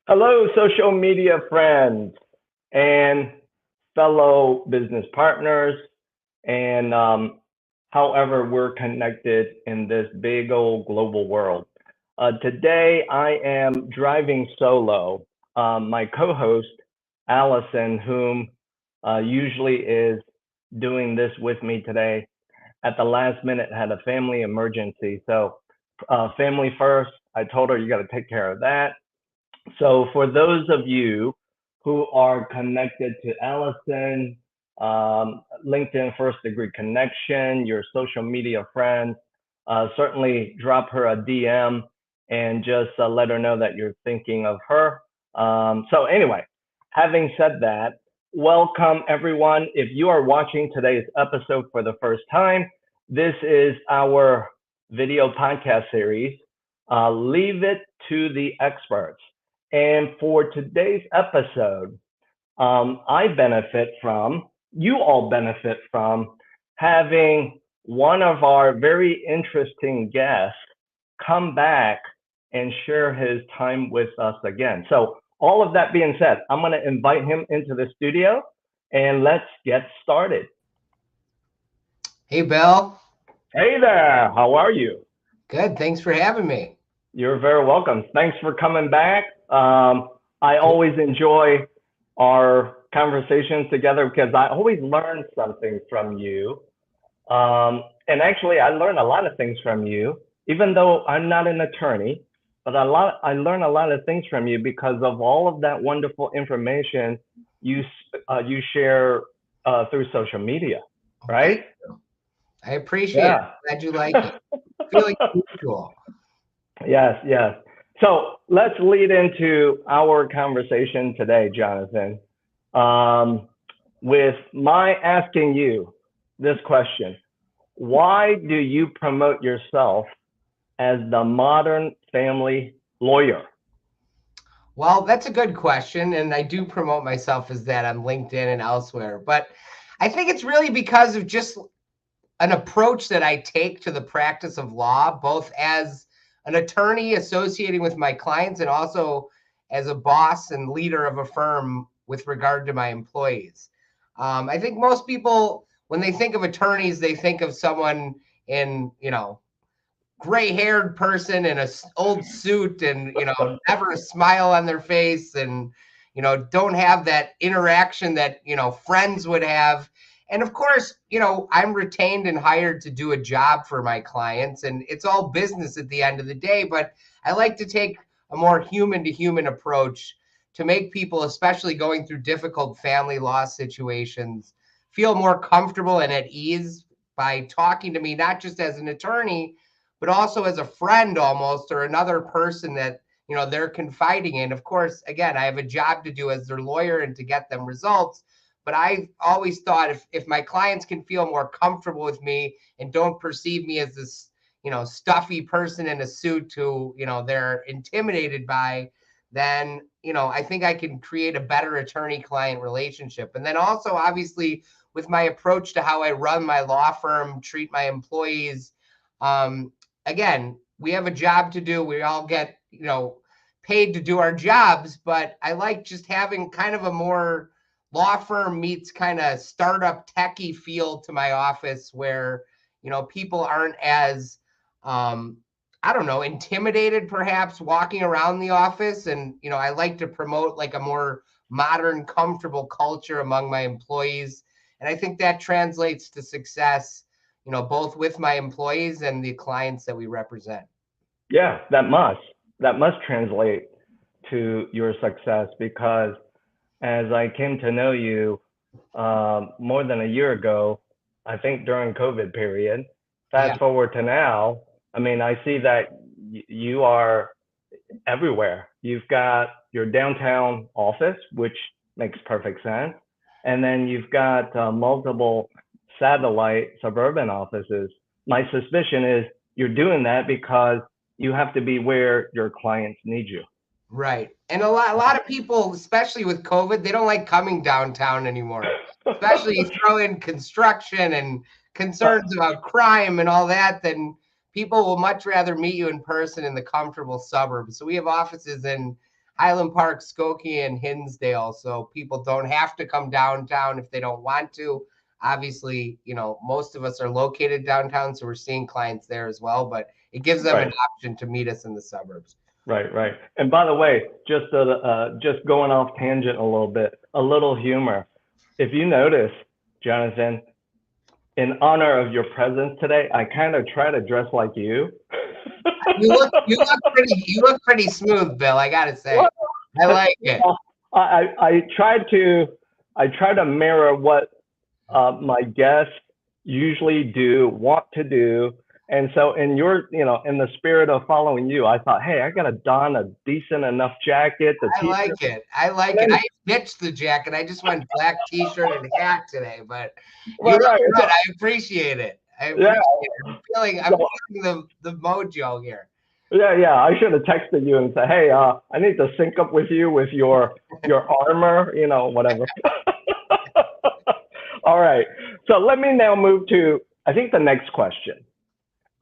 Hello, social media friends and fellow business partners, and however we're connected in this big old global world. Today, I am driving solo. My co host, Allison, whom usually is doing this with me today, at the last minute had a family emergency. So, family first. I told her you got to take care of that. So for those of you who are connected to Allison, LinkedIn First Degree Connection, your social media friends, certainly drop her a DM and just let her know that you're thinking of her. So anyway, having said that, welcome everyone. If you are watching today's episode for the first time, this is our video podcast series, Leave It to the Experts. And for today's episode, you all benefit from having one of our very interesting guests come back and share his time with us again. So, all of that being said, I'm going to invite him into the studio and let's get started. Hey, Bill. Hey there, how are you? Good. Thanks for having me. You're very welcome. Thanks for coming back. I always enjoy our conversations together because I always learn something from you. And actually, I learn a lot of things from you, even though I'm not an attorney. But I learn a lot of things from you because of all of that wonderful information you share through social media, right? I appreciate it. Yeah. Glad you like it. Feeling mutual. Yes, yes. So let's lead into our conversation today, Jonathan, with my asking you this question. Why do you promote yourself as the modern family lawyer? Well, that's a good question. And I do promote myself as that on LinkedIn and elsewhere. But I think it's really because of just an approach that I take to the practice of law, both as an attorney associating with my clients and also as a boss and leader of a firm with regard to my employees. I think most people, when they think of attorneys, they think of someone in, gray-haired person in a old suit and, never a smile on their face and, don't have that interaction that, friends would have. And of course, I'm retained and hired to do a job for my clients, and it's all business at the end of the day. But I like to take a more human to human approach to make people, especially going through difficult family law situations, feel more comfortable and at ease by talking to me, not just as an attorney, but also as a friend almost, or another person that, they're confiding in. Of course, again, I have a job to do as their lawyer and to get them results. But I always thought if my clients can feel more comfortable with me and don't perceive me as this, stuffy person in a suit who, they're intimidated by, then, I think I can create a better attorney-client relationship. And then also, obviously, with my approach to how I run my law firm, treat my employees, again, we have a job to do. We all get, paid to do our jobs, but I like just having kind of a more law firm meets kind of startup techie feel to my office where, people aren't as, I don't know, intimidated perhaps walking around the office. And, I like to promote like a more modern, comfortable culture among my employees. And I think that translates to success, both with my employees and the clients that we represent. Yeah, that must translate to your success because as I came to know you more than a year ago, I think during COVID period. Yeah. Fast forward to now, I mean, I see that you are everywhere. You've got your downtown office, which makes perfect sense, and then you've got multiple satellite suburban offices. My suspicion is you're doing that because you have to be where your clients need you. Right. And a lot of people, especially with COVID, they don't like coming downtown anymore. Especially you throw in construction and concerns about crime and all that, then people will much rather meet you in person in the comfortable suburbs. So we have offices in, Highland Park, Skokie, and Hinsdale, so people don't have to come downtown if they don't want to. Obviously, most of us are located downtown, so we're seeing clients there as well, but it gives them an option to meet us in the suburbs. Right, right. And by the way, just going off tangent a little bit, a little humor. If you notice, Jonathan, in honor of your presence today, I kind of try to dress like you. You look pretty smooth, Bill. I gotta say, I like it. I try to mirror what my guests usually want to do. And so in in the spirit of following you, I thought, hey, I got to don a decent enough jacket. I like it. I ditched the jacket. I just went black t-shirt and hat today, but you look good. I appreciate it. I'm feeling the mojo here. Yeah. I should have texted you and said, hey, I need to sync up with you with your armor, whatever. All right. So let me now move to, I think, the next question.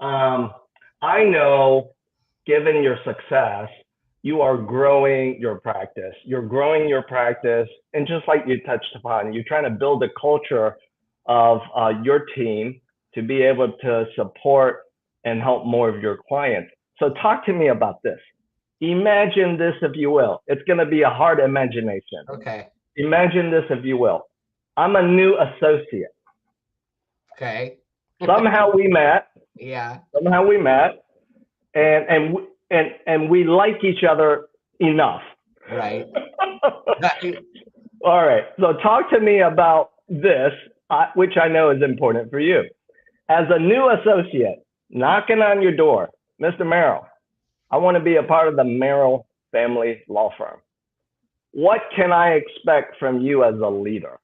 I know, given your success, you are growing your practice. You're growing your practice. And just like you touched upon, you're trying to build a culture of your team to be able to support and help more of your clients. So talk to me about this. Imagine this, if you will. It's going to be a hard imagination. Okay. Imagine this, if you will. I'm a new associate. Okay. Somehow we met. Yeah. Somehow we met, and we like each other enough. Right. All right. So talk to me about this, which I know is important for you. As a new associate knocking on your door, Mr. Merel, I want to be a part of the Merel family law firm. What can I expect from you as a leader?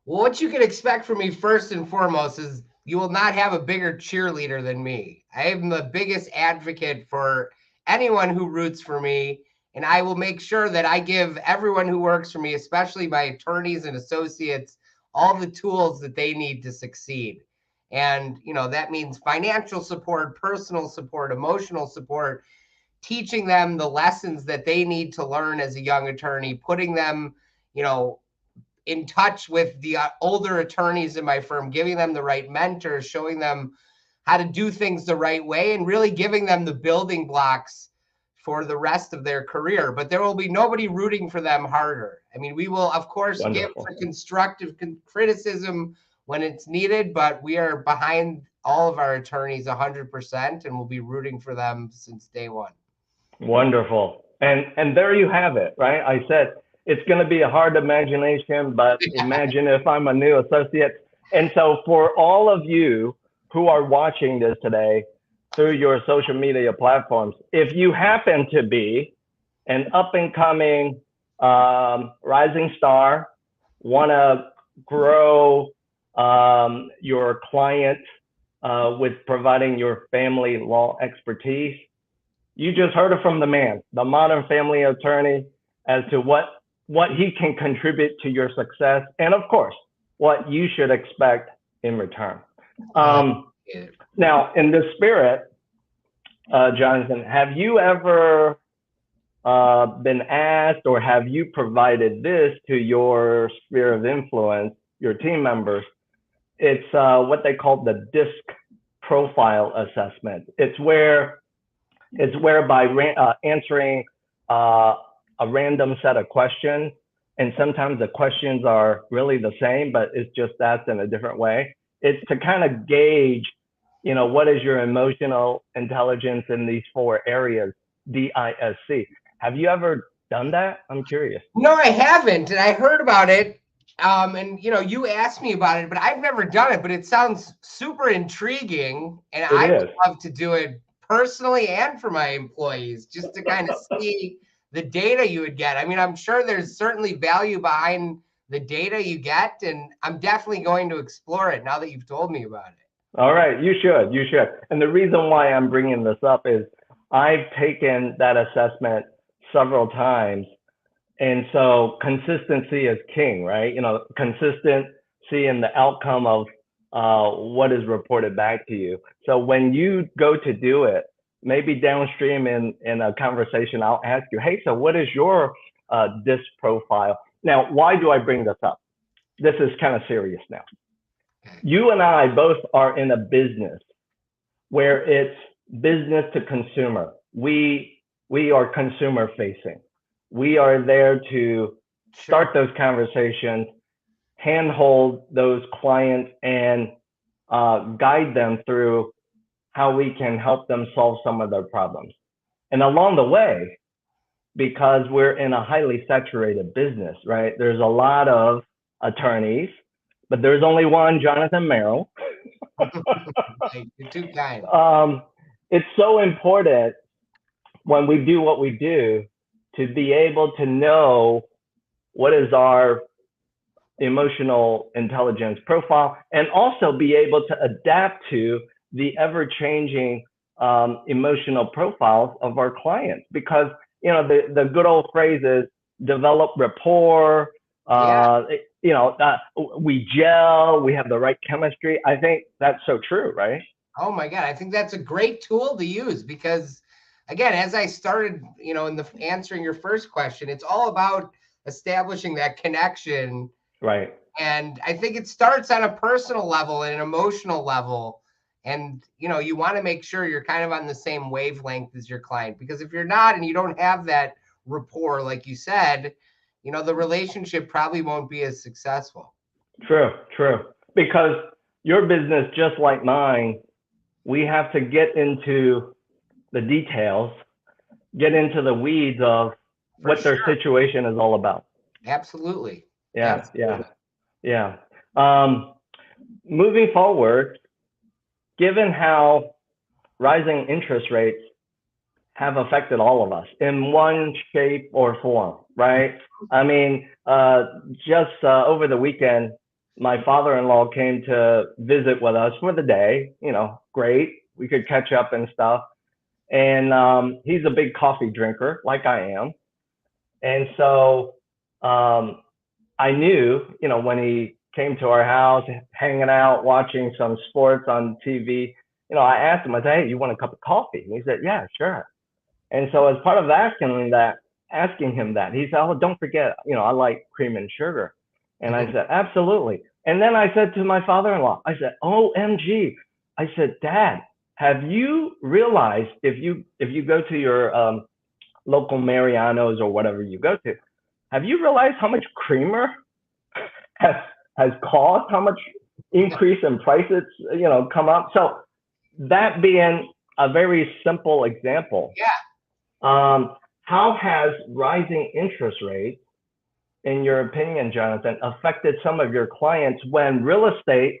Well, what you can expect from me first and foremost is you will not have a bigger cheerleader than me. I am the biggest advocate for anyone who roots for me, and I will make sure that I give everyone who works for me, especially my attorneys and associates, all the tools that they need to succeed. And, that means financial support, personal support, emotional support, teaching them the lessons that they need to learn as a young attorney, putting them, in touch with the older attorneys in my firm, giving them the right mentors, showing them how to do things the right way, and really giving them the building blocks for the rest of their career. But there will be nobody rooting for them harder. I mean, we will, of course, give constructive criticism when it's needed, but we are behind all of our attorneys 100%, and we'll be rooting for them since day one. Wonderful. And there you have it, right? I said, it's going to be a hard imagination, but imagine if I'm a new associate. And so for all of you who are watching this today through your social media platforms, if you happen to be an up-and-coming rising star, want to grow your clients with providing your family law expertise, you just heard it from the man, the modern family attorney, as to what he can contribute to your success, and of course, what you should expect in return. Now, in this spirit, Jonathan, have you ever been asked, or have you provided this to your sphere of influence, your team members? It's what they call the DISC profile assessment. It's whereby answering a random set of questions, and sometimes the questions are really the same, but it's just asked in a different way. It's to kind of gauge, what is your emotional intelligence in these 4 areas, DISC. Have you ever done that? I'm curious. No, I haven't, and I heard about it. And you asked me about it, but I've never done it, but it sounds super intriguing, and I would love to do it personally and for my employees, just to kind of see the data you would get. I mean, I'm sure there's certainly value behind the data you get, and I'm definitely going to explore it now that you've told me about it. All right, you should. And the reason why I'm bringing this up is I've taken that assessment several times, and so consistency is king, right? Consistency in the outcome of what is reported back to you. So when you go to do it, maybe downstream in a conversation, I'll ask you, hey, so what is your DISC profile? Now, why do I bring this up? This is kind of serious now. You and I both are in a business where it's business to consumer. We are consumer facing. We are there to start those conversations, handhold those clients, and guide them through how we can help them solve some of their problems. And along the way, because we're in a highly saturated business, right? There's a lot of attorneys, but there's only one Jonathan Merel. You're too kind. It's so important when we do what we do to be able to know what is our emotional intelligence profile, and also be able to adapt to the ever-changing emotional profiles of our clients. Because the good old phrase is develop rapport. We gel. We have the right chemistry. I think that's so true, right? Oh my God, I think that's a great tool to use because, again, as I started, in the answering your first question, it's all about establishing that connection. Right. And I think it starts on a personal level and an emotional level. And, you want to make sure you're kind of on the same wavelength as your client, because if you're not and you don't have that rapport, like you said, the relationship probably won't be as successful. True. Because your business, just like mine, we have to get into the details, get into the weeds of what their situation is all about. Absolutely. Yeah. Moving forward, given how rising interest rates have affected all of us in one shape or form, right? I mean, just over the weekend, my father-in-law came to visit with us for the day. Great. We could catch up and stuff. And he's a big coffee drinker, like I am. And so I knew, when he came to our house, hanging out, watching some sports on TV, I asked him, I said, hey, you want a cup of coffee? And he said, yeah, sure. And so as part of asking him that, he said, oh, don't forget, I like cream and sugar. And I said, absolutely. And then I said to my father-in-law, I said, OMG. I said, Dad, have you realized if you go to your local Mariano's or whatever you go to, have you realized how much creamer has cost, how much increase in prices, come up? So that being a very simple example. How has rising interest rates, in your opinion, Jonathan, affected some of your clients when real estate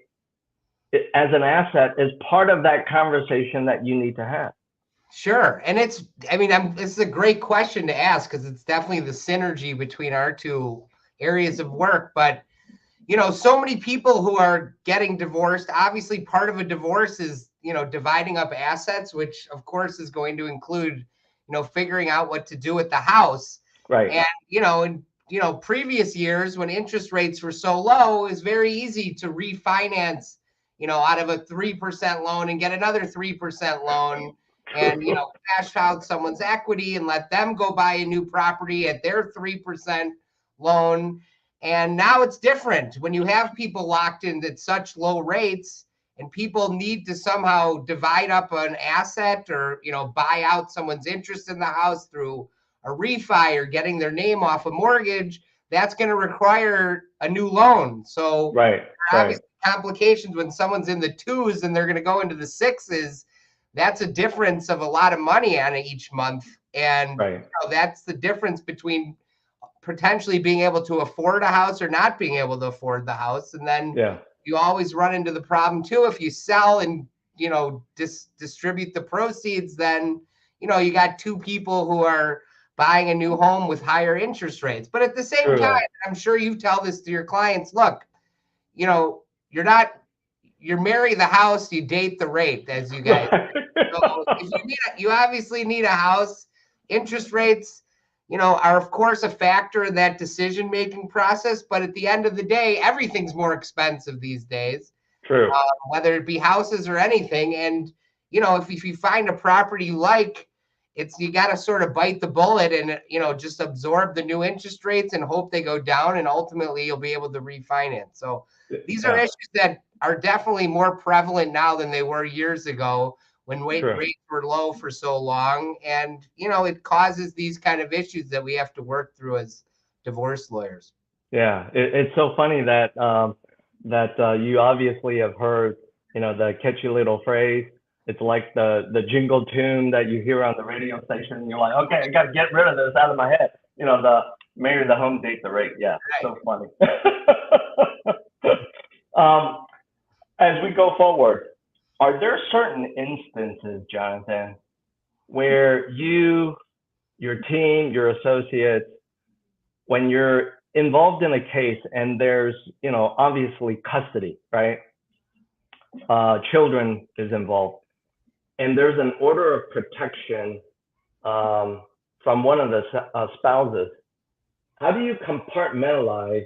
as an asset is part of that conversation that you need to have? Sure. And this is a great question to ask because it's definitely the synergy between our two areas of work. But, so many people who are getting divorced, obviously part of a divorce is, dividing up assets, which of course is going to include, figuring out what to do with the house. Right. And, in previous years when interest rates were so low, it's very easy to refinance, out of a 3% loan and get another 3% loan. And, cash out someone's equity and let them go buy a new property at their 3% loan. And now it's different when you have people locked in at such low rates and people need to somehow divide up an asset or, buy out someone's interest in the house through a refi or getting their name off a mortgage. That's going to require a new loan. So right. Obviously complications when someone's in the 2s and they're going to go into the 6s. That's a difference of a lot of money on each month. And that's the difference between potentially being able to afford a house or not being able to afford the house. And then you always run into the problem too. If you sell and, distribute the proceeds, then, you got two people who are buying a new home with higher interest rates. But at the same time, I'm sure you tell this to your clients, look, you marry the house, you date the rate, as you guys. So if you obviously need a house. Interest rates, are of course a factor in that decision-making process. But at the end of the day, everything's more expensive these days. True. Whether it be houses or anything. And, you know, if you find a property you like, you got to sort of bite the bullet and, you know, just absorb the new interest rates and hope they go down, and ultimately you'll be able to refinance. So these are issues that are definitely more prevalent now than they were years ago when rates were low for so long. And, you know, it causes these kind of issues that we have to work through as divorce lawyers. Yeah, it's so funny that you obviously have heard, you know, the catchy little phrase. It's like the jingle tune that you hear on the radio station, and you're like, okay, I got to get rid of this out of my head. You know, the marry the home, date the rate. Yeah, so funny. As we go forward, are there certain instances, Jonathan, where you, your team, your associates, when you're involved in a case and there's, you know, obviously custody, right? Children is involved, and there's an order of protection from one of the spouses. How do you compartmentalize,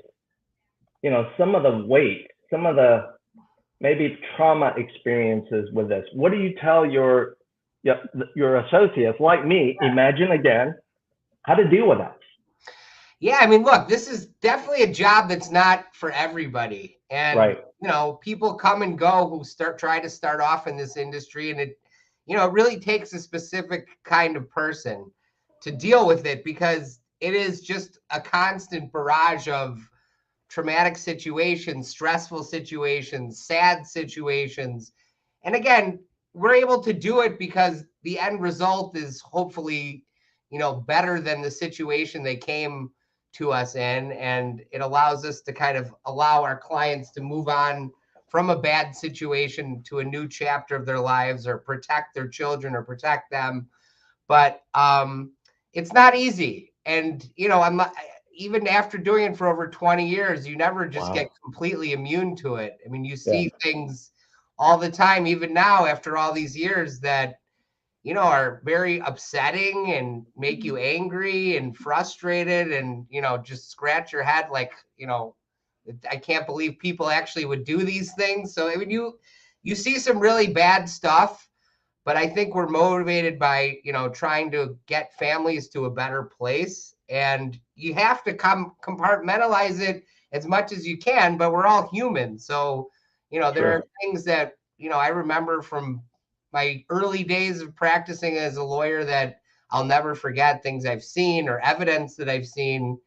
you know, some of the weight, some of the maybe trauma experiences with this? What do you tell your associates like me, imagine again, how to deal with that? Yeah, I mean, look, this is definitely a job that's not for everybody. And, you know, people come and go who try to start off in this industry, and it, you know, it really takes a specific kind of person to deal with it, because it is just a constant barrage of traumatic situations, stressful situations, sad situations. And again, we're able to do it because the end result is hopefully, you know, better than the situation they came to us in. And it allows us to kind of allow our clients to move on from a bad situation to a new chapter of their lives, or protect their children or protect them. But it's not easy. And, you know, even after doing it for over 20 years, you never just get completely immune to it. I mean, you see things all the time, even now after all these years, that, you know, are very upsetting and make you angry and frustrated, and, you know, just scratch your head like, you know, I can't believe people actually would do these things. So I mean, you see some really bad stuff, but I think we're motivated by, you know, trying to get families to a better place. And you have to compartmentalize it as much as you can, but we're all human. So, you know, there are things that, you know, I remember from my early days of practicing as a lawyer that I'll never forget, things I've seen or evidence that I've seen.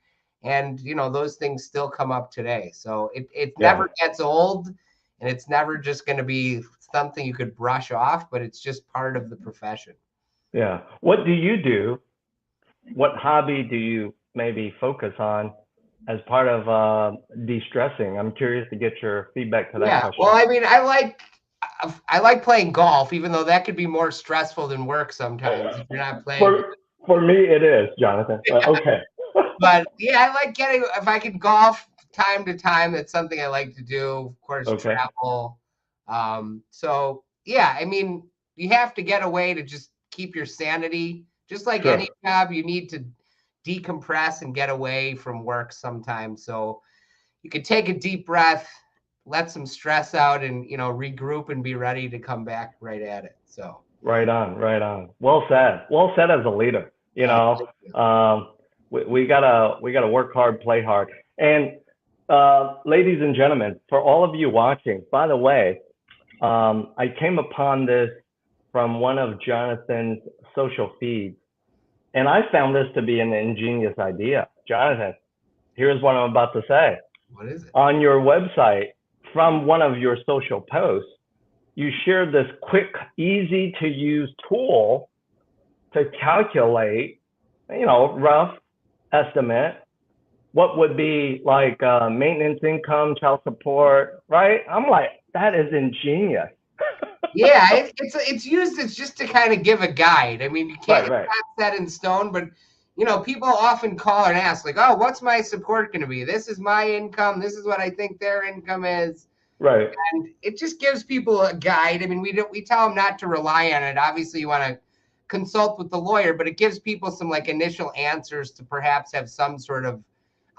And, you know, those things still come up today. So it never gets old, and it's never just going to be something you could brush off, but it's just part of the profession. Yeah. What do you do? What hobby do you maybe focus on as part of de-stressing? I'm curious to get your feedback to that question. Well, I mean, I like playing golf, even though that could be more stressful than work sometimes if you're not playing. For me, it is, Jonathan. Okay. But yeah, I like if I could golf time to time, that's something I like to do. Of course, travel. So yeah, I mean, you have to get away to just keep your sanity. Just like any job, you need to decompress and get away from work sometimes. So you could take a deep breath, let some stress out, and, you know, regroup and be ready to come back right at it. So right on. Well said as a leader. You know, we gotta work hard, play hard. And ladies and gentlemen, for all of you watching, by the way, I came upon this from one of Jonathan's social feeds, and I found this to be an ingenious idea. Jonathan, here's what I'm about to say. What is it? On your website, from one of your social posts, you shared this quick, easy to use tool to calculate, you know, rough estimate, what would be like maintenance income, child support, right? I'm like, that is ingenious. Yeah, it's used as just to kind of give a guide. I mean, you can't, it's not set in stone, but, you know, people often call and ask, like, oh, what's my support going to be? This is my income. This is what I think their income is. Right. And it just gives people a guide. I mean, we tell them not to rely on it. Obviously, you want to consult with the lawyer, but it gives people some like initial answers to perhaps have some sort of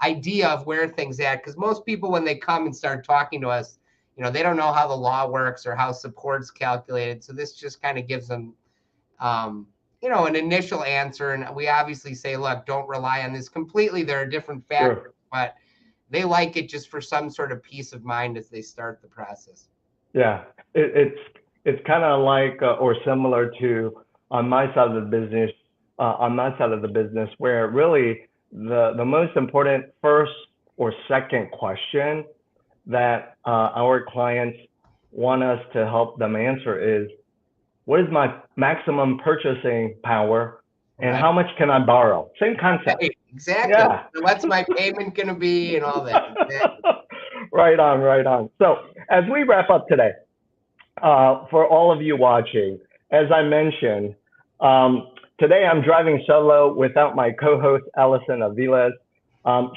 idea of where things at. Because most people, when they come and start talking to us, they don't know how the law works or how support's calculated. So this just kind of gives them, an initial answer. And we obviously say, look, don't rely on this completely. There are different factors, Sure. but they like it just for some sort of peace of mind as they start the process. Yeah, it's kind of like or similar to on my side of the business, where really the most important first or second question that our clients want us to help them answer is, what is my maximum purchasing power, and Right. how much can I borrow? Same concept. Right. Exactly. Yeah. What's my payment going to be and all that? Exactly. Right on, right on. So as we wrap up today, for all of you watching, as I mentioned, today I'm driving solo without my co-host Alison Aviles.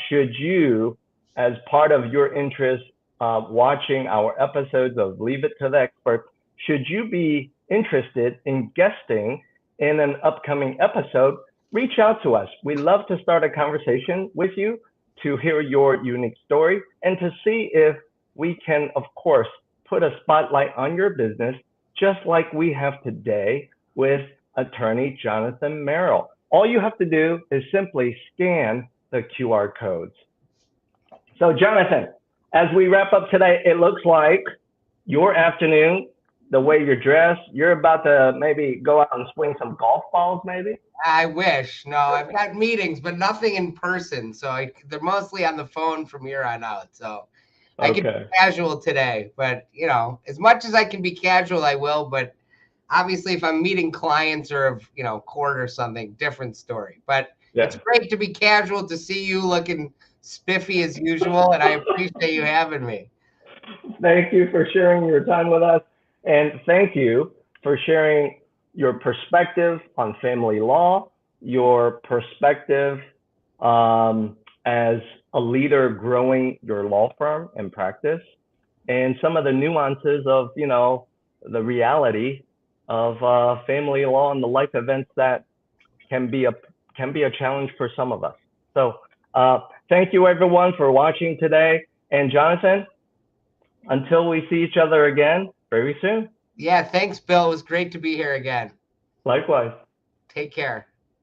Should you, as part of your interest watching our episodes of Leave It to the Expert, should you be interested in guesting in an upcoming episode, reach out to us. We love to start a conversation with you to hear your unique story and to see if we can, of course, put a spotlight on your business, just like we have today with attorney Jonathan Merel. All you have to do is simply scan the QR codes. So Jonathan, as we wrap up today, it looks like your afternoon, the way you're dressed, you're about to maybe go out and swing some golf balls, maybe? I wish. No, I've got meetings, but nothing in person. So they're mostly on the phone from here on out. So I can be casual today, but as much as I can be casual, I will. But obviously, if I'm meeting clients or court or something, different story. But It's great to be casual, to see you looking spiffy as usual, and I appreciate you having me. Thank you for sharing your time with us, and thank you for sharing your perspective on family law, your perspective as a leader growing your law firm and practice, and some of the nuances of the reality of family law and the life events that can be a challenge for some of us. So thank you everyone for watching today, and Jonathan, until we see each other again very soon. Yeah, thanks, Bill. It was great to be here again. Likewise. Take care.